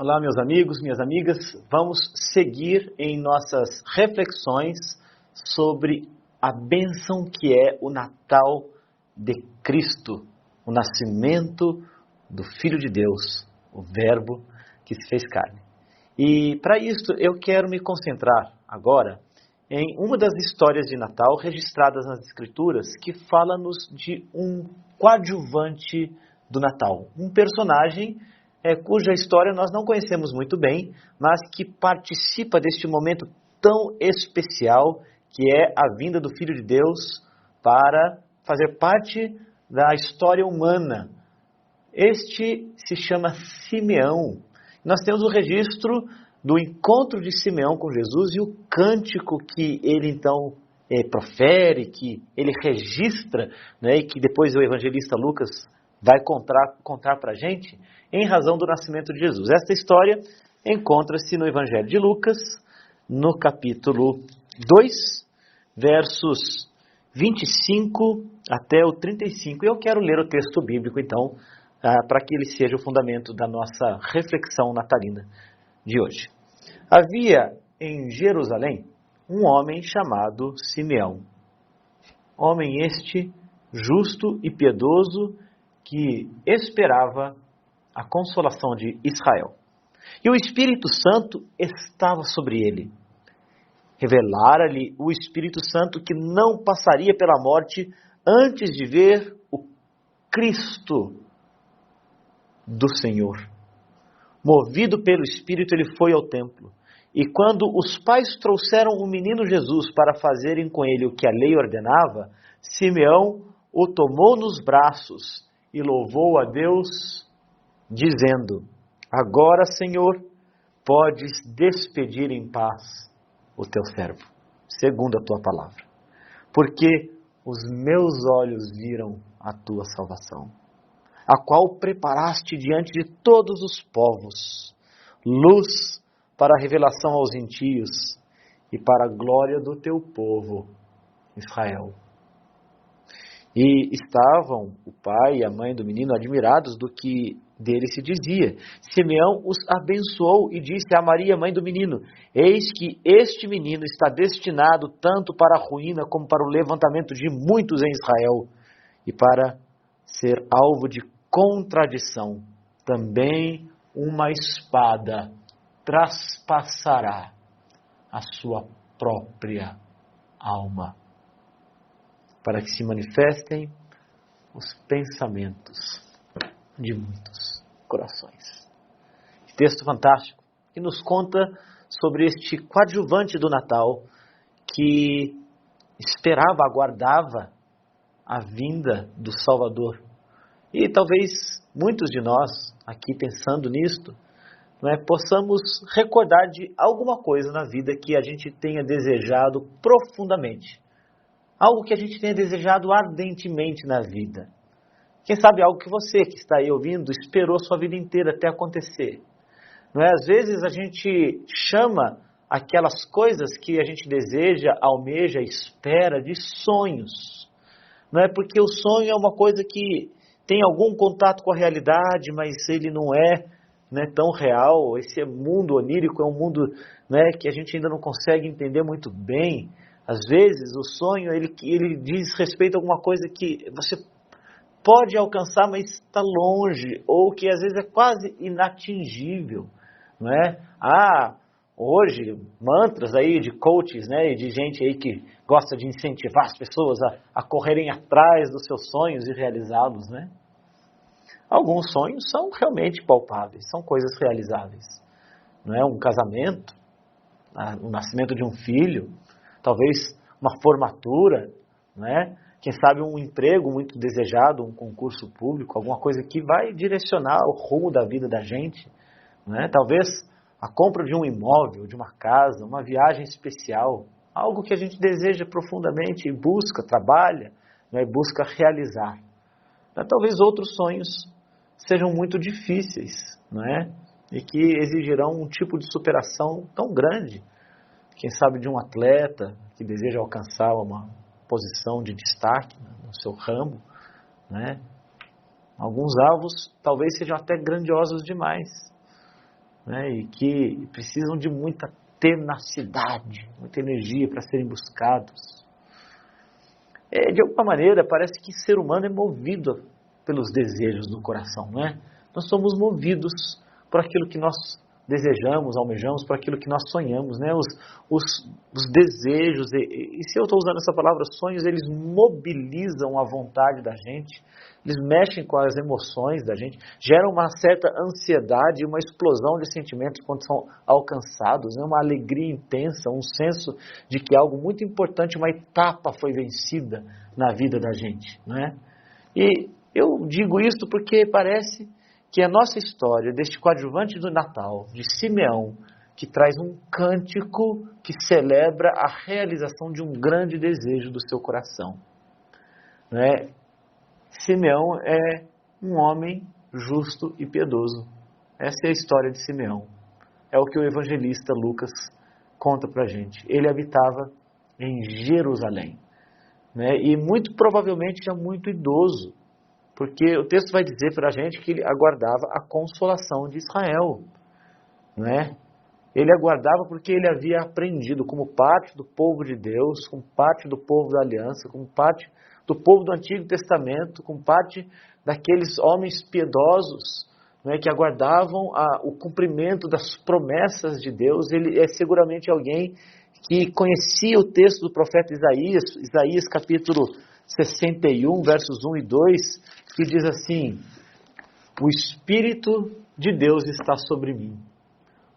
Olá, meus amigos, minhas amigas. Vamos seguir em nossas reflexões sobre a bênção que é o Natal de Cristo, o nascimento do Filho de Deus, o Verbo que se fez carne. E para isso eu quero me concentrar agora em uma das histórias de Natal registradas nas Escrituras que fala-nos de um coadjuvante do Natal, um personagem cuja história nós não conhecemos muito bem, mas que participa deste momento tão especial que é a vinda do Filho de Deus para fazer parte da história humana. Este se chama Simeão. Nós temos o registro do encontro de Simeão com Jesus e o cântico que ele então profere, que ele registra, né, e que depois o evangelista Lucas vai contar para a gente, em razão do nascimento de Jesus. Esta história encontra-se no Evangelho de Lucas, no capítulo 2, versos 25 até o 35. E eu quero ler o texto bíblico, então, para que ele seja o fundamento da nossa reflexão natalina de hoje. Havia em Jerusalém um homem chamado Simeão. Homem este, justo e piedoso, que esperava a consolação de Israel. E o Espírito Santo estava sobre ele. Revelara-lhe o Espírito Santo que não passaria pela morte antes de ver o Cristo do Senhor. Movido pelo Espírito, ele foi ao templo. E quando os pais trouxeram o menino Jesus para fazerem com ele o que a lei ordenava, Simeão o tomou nos braços e louvou a Deus, dizendo: Agora, Senhor, podes despedir em paz o teu servo, segundo a tua palavra, porque os meus olhos viram a tua salvação, a qual preparaste diante de todos os povos, luz para a revelação aos gentios e para a glória do teu povo, Israel. E estavam o pai e a mãe do menino admirados do que dele se dizia. Simeão os abençoou e disse a Maria, mãe do menino: Eis que este menino está destinado tanto para a ruína como para o levantamento de muitos em Israel, e para ser alvo de contradição. Também uma espada traspassará a sua própria alma, para que se manifestem os pensamentos de muitos corações. Que texto fantástico, que nos conta sobre este coadjuvante do Natal, que esperava, aguardava a vinda do Salvador. E talvez muitos de nós, aqui pensando nisto, possamos recordar de alguma coisa na vida que a gente tenha desejado profundamente. Algo que a gente tenha desejado ardentemente na vida. Quem sabe algo que você que está aí ouvindo esperou sua vida inteira até acontecer. Às vezes a gente chama aquelas coisas que a gente deseja, almeja, espera de sonhos. Porque o sonho é uma coisa que tem algum contato com a realidade, mas ele não é tão real. Esse mundo onírico é um mundo que a gente ainda não consegue entender muito bem. Às vezes o sonho ele diz respeito a alguma coisa que você pode alcançar, mas está longe, ou que às vezes é quase inatingível, hoje mantras aí de coaches, e de gente aí que gosta de incentivar as pessoas a correrem atrás dos seus sonhos e realizá-los, Alguns sonhos são realmente palpáveis, são coisas realizáveis, Um casamento, o nascimento de um filho, talvez uma formatura, Quem sabe um emprego muito desejado, um concurso público, alguma coisa que vai direcionar o rumo da vida da gente, Talvez a compra de um imóvel, de uma casa, uma viagem especial, algo que a gente deseja profundamente e busca, trabalha, busca realizar. Talvez outros sonhos sejam muito difíceis, E que exigirão um tipo de superação tão grande. Quem sabe de um atleta que deseja alcançar uma posição de destaque no seu ramo, Alguns alvos talvez sejam até grandiosos demais. né, e que precisam de muita tenacidade, muita energia para serem buscados. De alguma maneira, parece que o ser humano é movido pelos desejos do coração, né? Nós somos movidos por aquilo que nós desejamos, almejamos, por aquilo que nós sonhamos, né? Os desejos, e se eu estou usando essa palavra sonhos, eles mobilizam a vontade da gente, eles mexem com as emoções da gente, geram uma certa ansiedade, uma explosão de sentimentos quando são alcançados, né? Uma alegria intensa, um senso de que algo muito importante, uma etapa foi vencida na vida da gente, não é? E eu digo isso porque parece que a nossa história deste coadjuvante do Natal, de Simeão, que traz um cântico que celebra a realização de um grande desejo do seu coração. Né? Simeão é um homem justo e piedoso. Essa é a história de Simeão. É o que o evangelista Lucas conta pra gente. Ele habitava em Jerusalém, né? E muito provavelmente já muito idoso, porque o texto vai dizer para a gente que ele aguardava a consolação de Israel, não é? Ele aguardava porque ele havia aprendido como parte do povo de Deus, como parte do povo da aliança, como parte do povo do Antigo Testamento, como parte daqueles homens piedosos, não é, que aguardavam o cumprimento das promessas de Deus. Ele é seguramente alguém que conhecia o texto do profeta Isaías, Isaías capítulo 61, versos 1 e 2, que diz assim: o Espírito de Deus está sobre mim,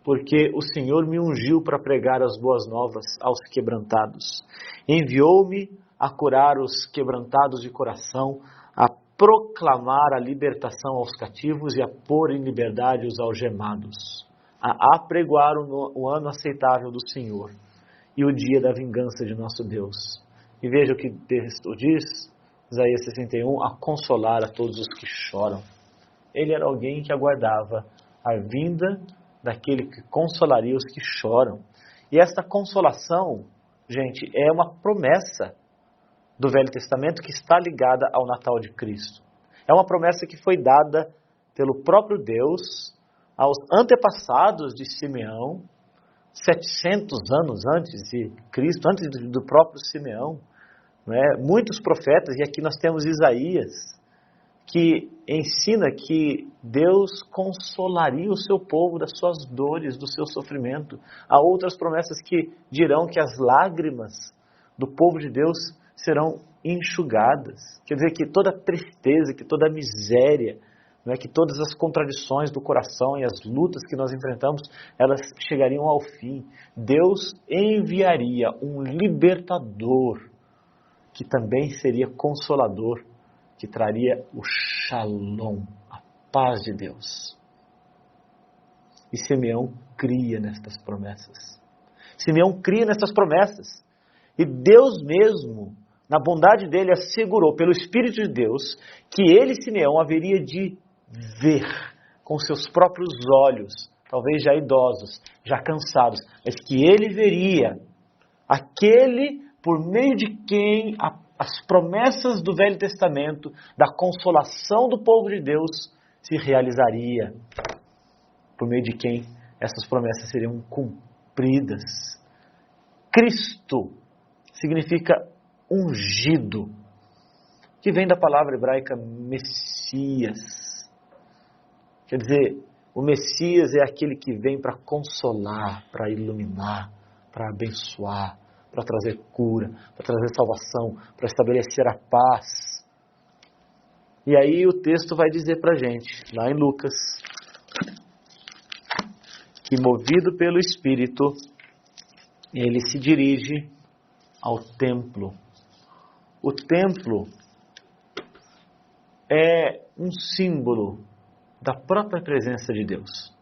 porque o Senhor me ungiu para pregar as boas novas aos quebrantados. Enviou-me a curar os quebrantados de coração, a proclamar a libertação aos cativos e a pôr em liberdade os algemados, a apregoar o ano aceitável do Senhor e o dia da vingança de nosso Deus. E veja o que o texto diz, Isaías 61, a consolar a todos os que choram. Ele era alguém que aguardava a vinda daquele que consolaria os que choram. E esta consolação, gente, é uma promessa do Velho Testamento que está ligada ao Natal de Cristo. É uma promessa que foi dada pelo próprio Deus aos antepassados de Simeão, 700 anos antes de Cristo, antes do próprio Simeão. Não é? Muitos profetas, e aqui nós temos Isaías, que ensina que Deus consolaria o seu povo das suas dores, do seu sofrimento. Há outras promessas que dirão que as lágrimas do povo de Deus serão enxugadas. Quer dizer, que toda tristeza, que toda miséria, não é, que todas as contradições do coração e as lutas que nós enfrentamos, elas chegariam ao fim. Deus enviaria um libertador, que também seria consolador, que traria o shalom, a paz de Deus. E Simeão cria nestas promessas. Simeão cria nessas promessas. E Deus mesmo, na bondade dele, assegurou pelo Espírito de Deus que ele, Simeão, haveria de ver com seus próprios olhos, talvez já idosos, já cansados, mas que ele veria aquele por meio de quem as promessas do Velho Testamento, da consolação do povo de Deus, se realizaria, por meio de quem essas promessas seriam cumpridas. Cristo significa ungido, que vem da palavra hebraica Messias. Quer dizer, o Messias é aquele que vem para consolar, para iluminar, para abençoar, para trazer cura, para trazer salvação, para estabelecer a paz. E aí o texto vai dizer para a gente, lá em Lucas, que movido pelo Espírito, ele se dirige ao templo. O templo é um símbolo da própria presença de Deus.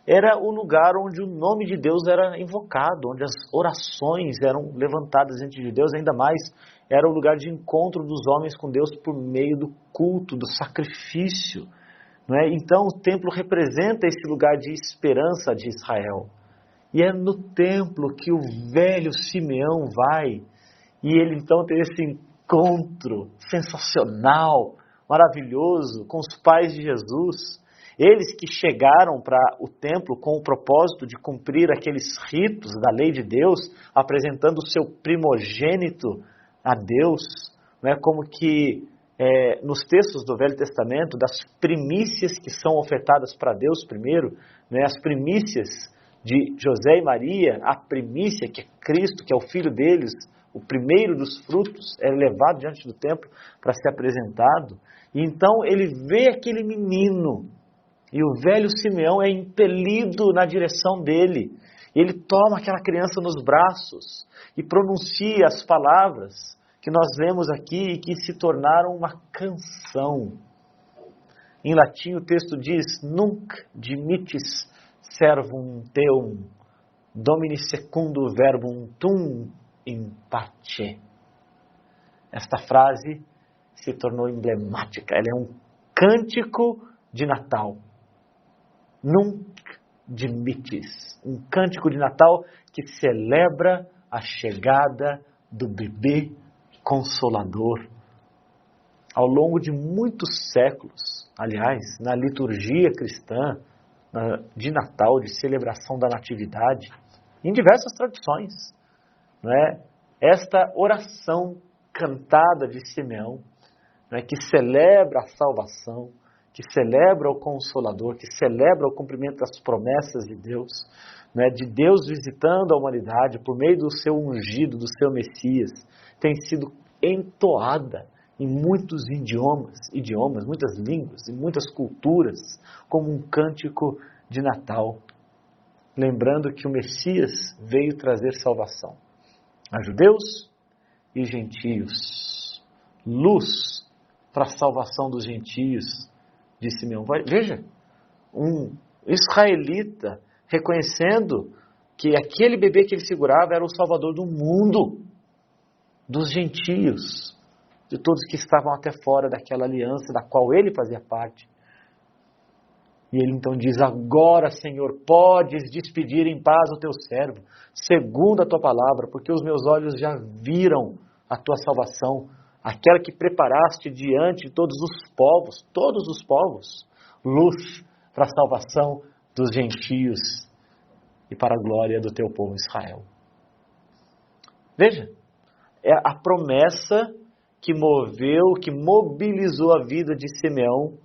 Era o lugar onde o nome de Deus era invocado, onde as orações eram levantadas diante de Deus, ainda mais era o lugar de encontro dos homens com Deus por meio do culto, do sacrifício. Não é? Então o templo representa esse lugar de esperança de Israel. E é no templo que o velho Simeão vai, e ele então tem esse encontro sensacional, maravilhoso, com os pais de Jesus. Eles que chegaram para o templo com o propósito de cumprir aqueles ritos da lei de Deus, apresentando o seu primogênito a Deus, né, como que nos textos do Velho Testamento, das primícias que são ofertadas para Deus primeiro, né, as primícias de José e Maria, a primícia que é Cristo, que é o filho deles, o primeiro dos frutos, é levado diante do templo para ser apresentado. E então ele vê aquele menino, e o velho Simeão é impelido na direção dele. Ele toma aquela criança nos braços e pronuncia as palavras que nós lemos aqui e que se tornaram uma canção. Em latim o texto diz: Nunc dimittis servum teum, Domini secundum verbum tum in pace. Esta frase se tornou emblemática, ela é um cântico de Natal. Nunc dimittis, um cântico de Natal que celebra a chegada do bebê Consolador. Ao longo de muitos séculos, aliás, na liturgia cristã de Natal, de celebração da Natividade, em diversas tradições, não é? Esta oração cantada de Simeão, não é? Que celebra a salvação, que celebra o Consolador, que celebra o cumprimento das promessas de Deus, não é? De Deus visitando a humanidade por meio do seu ungido, do seu Messias, tem sido entoada em muitos idiomas, muitas línguas e muitas culturas, como um cântico de Natal, lembrando que o Messias veio trazer salvação a judeus e gentios, luz para a salvação dos gentios, de Simeão. Veja, um israelita reconhecendo que aquele bebê que ele segurava era o salvador do mundo, dos gentios, de todos que estavam até fora daquela aliança da qual ele fazia parte. E ele então diz: agora, Senhor, podes despedir em paz o teu servo, segundo a tua palavra, porque os meus olhos já viram a tua salvação, aquela que preparaste diante de todos os povos, luz para a salvação dos gentios e para a glória do teu povo Israel. Veja, é a promessa que mobilizou a vida de Simeão,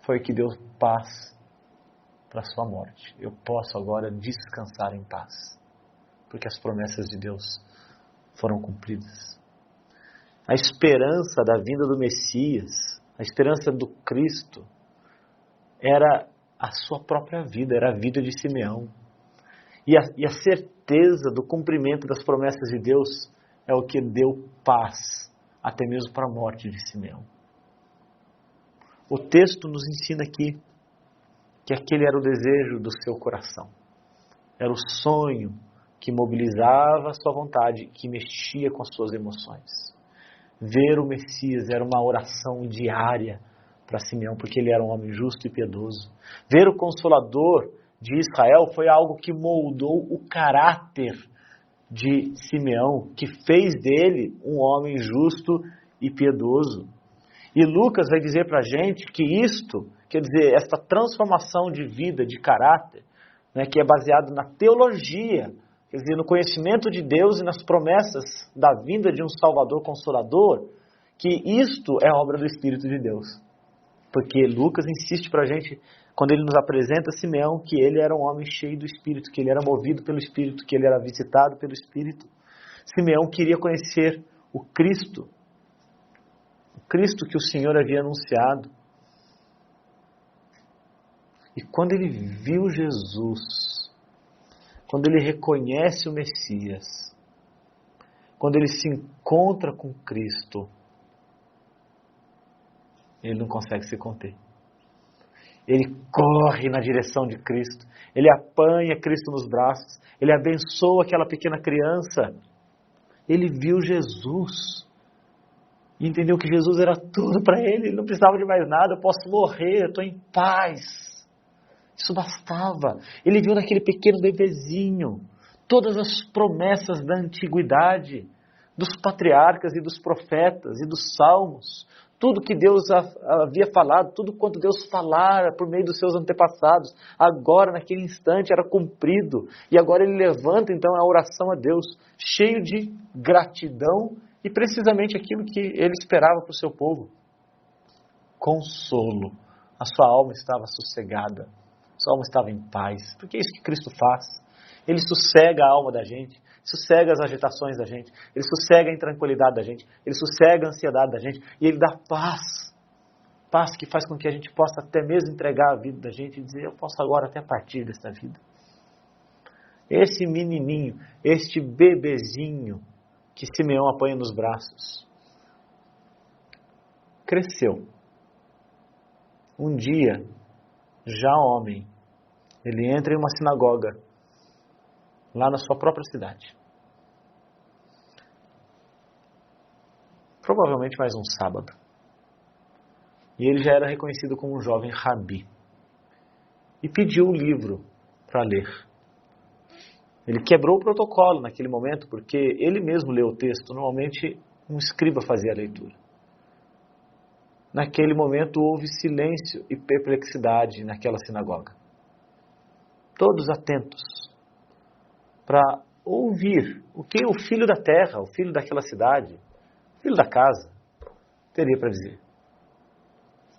foi que deu paz para a sua morte. Eu posso agora descansar em paz, porque as promessas de Deus foram cumpridas. A esperança da vinda do Messias, a esperança do Cristo, era a sua própria vida, era a vida de Simeão. E a certeza do cumprimento das promessas de Deus é o que deu paz, até mesmo para a morte de Simeão. O texto nos ensina aqui que aquele era o desejo do seu coração. Era o sonho que mobilizava a sua vontade, que mexia com as suas emoções. Ver o Messias era uma oração diária para Simeão, porque ele era um homem justo e piedoso. Ver o Consolador de Israel foi algo que moldou o caráter de Simeão, que fez dele um homem justo e piedoso. E Lucas vai dizer para a gente que isto, quer dizer, esta transformação de vida, de caráter, né, que é baseado na teologia, quer dizer, no conhecimento de Deus e nas promessas da vinda de um Salvador Consolador, que isto é obra do Espírito de Deus. Porque Lucas insiste para a gente, quando ele nos apresenta Simeão, que ele era um homem cheio do Espírito, que ele era movido pelo Espírito, que ele era visitado pelo Espírito. Simeão queria conhecer o Cristo que o Senhor havia anunciado. E quando ele viu Jesus, quando ele reconhece o Messias, quando ele se encontra com Cristo, ele não consegue se conter. Ele corre na direção de Cristo, ele apanha Cristo nos braços, ele abençoa aquela pequena criança. Ele viu Jesus e entendeu que Jesus era tudo para ele, ele não precisava de mais nada. Eu posso morrer, eu estou em paz. Isso bastava. Ele viu naquele pequeno bebezinho todas as promessas da antiguidade, dos patriarcas e dos profetas e dos salmos, tudo que Deus havia falado, tudo quanto Deus falara por meio dos seus antepassados, agora naquele instante era cumprido. E agora ele levanta então a oração a Deus, cheio de gratidão e precisamente aquilo que ele esperava para o seu povo. Consolo. A sua alma estava sossegada, a sua alma estava em paz, porque é isso que Cristo faz. Ele sossega a alma da gente, sossega as agitações da gente, ele sossega a intranquilidade da gente, ele sossega a ansiedade da gente, e ele dá paz. Paz que faz com que a gente possa até mesmo entregar a vida da gente e dizer, eu posso agora até partir desta vida. Esse menininho, este bebezinho que Simeão apanha nos braços, cresceu. Um dia, já homem, ele entra em uma sinagoga, lá na sua própria cidade. Provavelmente mais um sábado. E ele já era reconhecido como um jovem rabi. E pediu um livro para ler. Ele quebrou o protocolo naquele momento, porque ele mesmo leu o texto. Normalmente, um escriba fazia a leitura. Naquele momento, houve silêncio e perplexidade naquela sinagoga. Todos atentos para ouvir o que o filho da terra, o filho daquela cidade, o filho da casa, teria para dizer.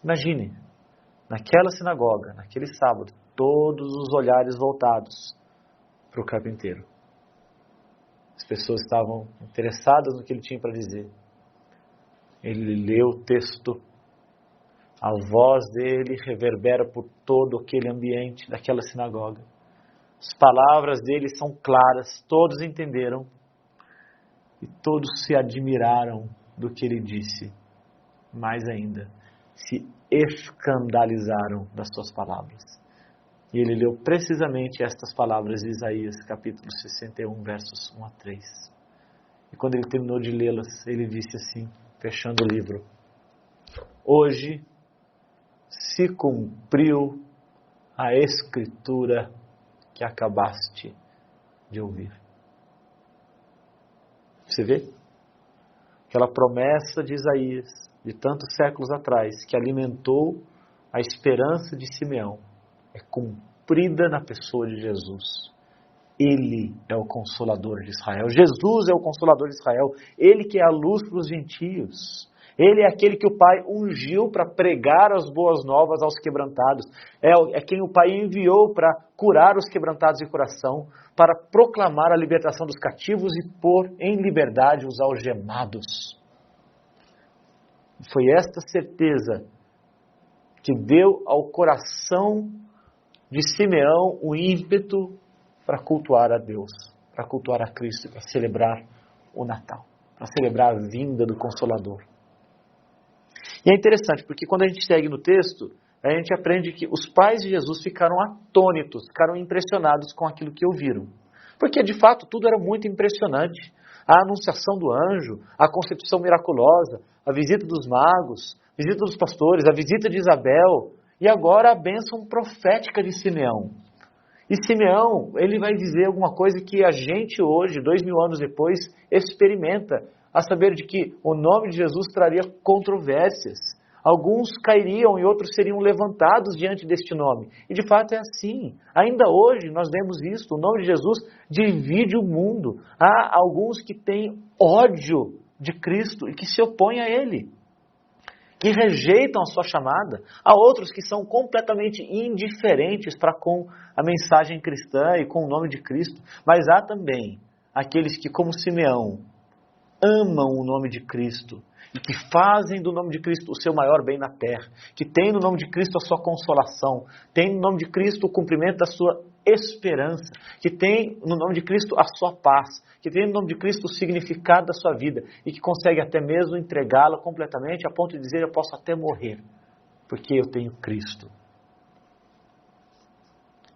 Imagine, naquela sinagoga, naquele sábado, todos os olhares voltados para o carpinteiro. As pessoas estavam interessadas no que ele tinha para dizer. Ele leu o texto, a voz dele reverbera por todo aquele ambiente daquela sinagoga. As palavras dele são claras, todos entenderam e todos se admiraram do que ele disse. Mais ainda, se escandalizaram das suas palavras. E ele leu precisamente estas palavras de Isaías, capítulo 61, versos 1 a 3. E quando ele terminou de lê-las, ele disse assim, fechando o livro: hoje se cumpriu a escritura que acabaste de ouvir. Você vê? Aquela promessa de Isaías, de tantos séculos atrás, que alimentou a esperança de Simeão, é cumprida na pessoa de Jesus. Ele é o Consolador de Israel. Jesus é o Consolador de Israel. Ele que é a luz para os gentios. Ele é aquele que o Pai ungiu para pregar as boas novas aos quebrantados. É quem o Pai enviou para curar os quebrantados de coração, para proclamar a libertação dos cativos e pôr em liberdade os algemados. Foi esta certeza que deu ao coração de Simeão o ímpeto para cultuar a Deus, para cultuar a Cristo, para celebrar o Natal, para celebrar a vinda do Consolador. E é interessante, porque quando a gente segue no texto, a gente aprende que os pais de Jesus ficaram atônitos, ficaram impressionados com aquilo que ouviram. Porque, de fato, tudo era muito impressionante. A anunciação do anjo, a concepção miraculosa, a visita dos magos, a visita dos pastores, a visita de Isabel, e agora a bênção profética de Simeão. E Simeão, ele vai dizer alguma coisa que a gente hoje, 2000 anos depois, experimenta, a saber de que o nome de Jesus traria controvérsias. Alguns cairiam e outros seriam levantados diante deste nome. E de fato é assim. Ainda hoje nós vemos isso. O nome de Jesus divide o mundo. Há alguns que têm ódio de Cristo e que se opõem a Ele, que rejeitam a sua chamada. Há outros que são completamente indiferentes para com a mensagem cristã e com o nome de Cristo. Mas há também aqueles que, como Simeão, amam o nome de Cristo e que fazem do nome de Cristo o seu maior bem na terra, que tem no nome de Cristo a sua consolação, tem no nome de Cristo o cumprimento da sua esperança, que tem no nome de Cristo a sua paz, que tem no nome de Cristo o significado da sua vida e que consegue até mesmo entregá-la completamente a ponto de dizer: eu posso até morrer, porque eu tenho Cristo.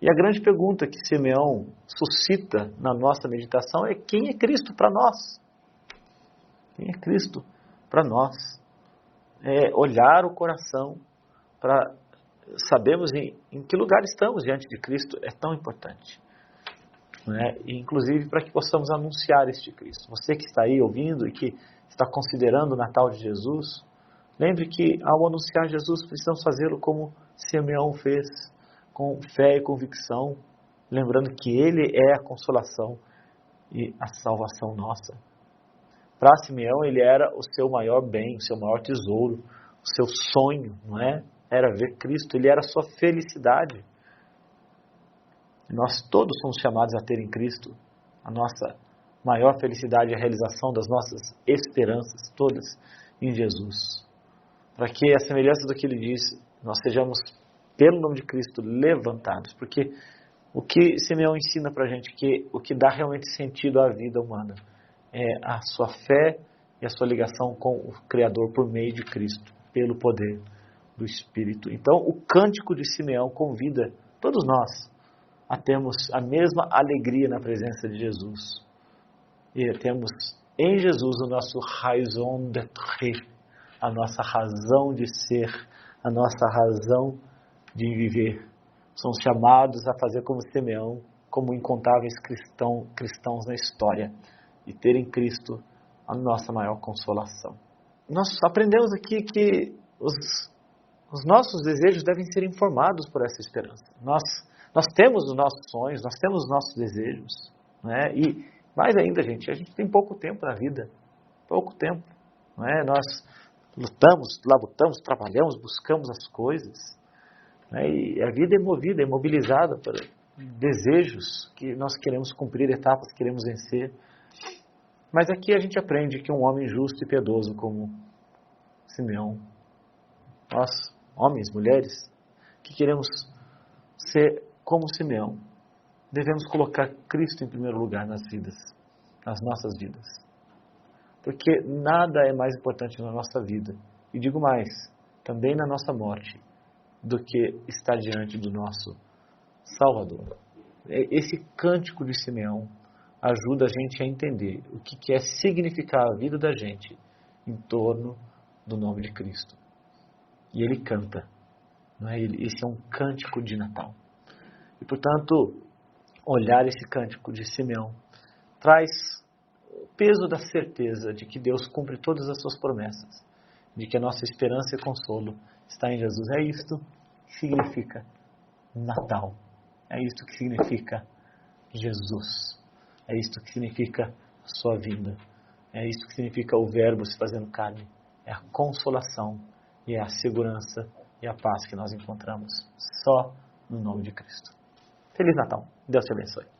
E a grande pergunta que Simeão suscita na nossa meditação é: quem é Cristo para nós? Quem é Cristo para nós? É olhar o coração para sabermos em que lugar estamos diante de Cristo é tão importante. E, inclusive para que possamos anunciar este Cristo. Você que está aí ouvindo e que está considerando o Natal de Jesus, Lembre que ao anunciar Jesus, precisamos fazê-lo como Simeão fez, com fé e convicção, lembrando que Ele é a consolação e a salvação nossa. Para Simeão, ele era o seu maior bem, o seu maior tesouro, o seu sonho, não é? Era ver Cristo, ele era a sua felicidade. Nós todos somos chamados a ter em Cristo a nossa maior felicidade, a realização das nossas esperanças, todas em Jesus. Para que, a semelhança do que ele disse, nós sejamos, pelo nome de Cristo, levantados. Porque o que Simeão ensina para a gente, que o que dá realmente sentido à vida humana é a sua fé e a sua ligação com o Criador por meio de Cristo, pelo poder do Espírito. Então, o cântico de Simeão convida todos nós a termos a mesma alegria na presença de Jesus. E temos em Jesus o nosso raison d'être, a nossa razão de ser, a nossa razão de viver. Somos chamados a fazer como Simeão, como incontáveis cristãos na história, e ter em Cristo a nossa maior consolação. Nós aprendemos aqui que os nossos desejos devem ser informados por essa esperança. Nós temos os nossos sonhos, nós temos os nossos desejos, né? E mais ainda, gente, a gente tem pouco tempo na vida, pouco tempo, não é? Nós lutamos, labutamos, trabalhamos, buscamos as coisas, né? E a vida é movida, é mobilizada por desejos que nós queremos cumprir, etapas que queremos vencer. Mas aqui a gente aprende que um homem justo e piedoso como Simeão, nós, homens, mulheres, que queremos ser como Simeão, devemos colocar Cristo em primeiro lugar nas nossas vidas. Porque nada é mais importante na nossa vida, e digo mais, também na nossa morte, do que estar diante do nosso Salvador. Esse cântico de Simeão ajuda a gente a entender o que é significar a vida da gente em torno do nome de Cristo. E ele canta, não é? Esse é um cântico de Natal. E, portanto, olhar esse cântico de Simeão traz o peso da certeza de que Deus cumpre todas as suas promessas, de que a nossa esperança e consolo está em Jesus. É isto que significa Natal. É isto que significa Jesus. É isto que significa a sua vinda. É isto que significa o Verbo se fazendo carne. É a consolação e é a segurança e a paz que nós encontramos só no nome de Cristo. Feliz Natal. Deus te abençoe.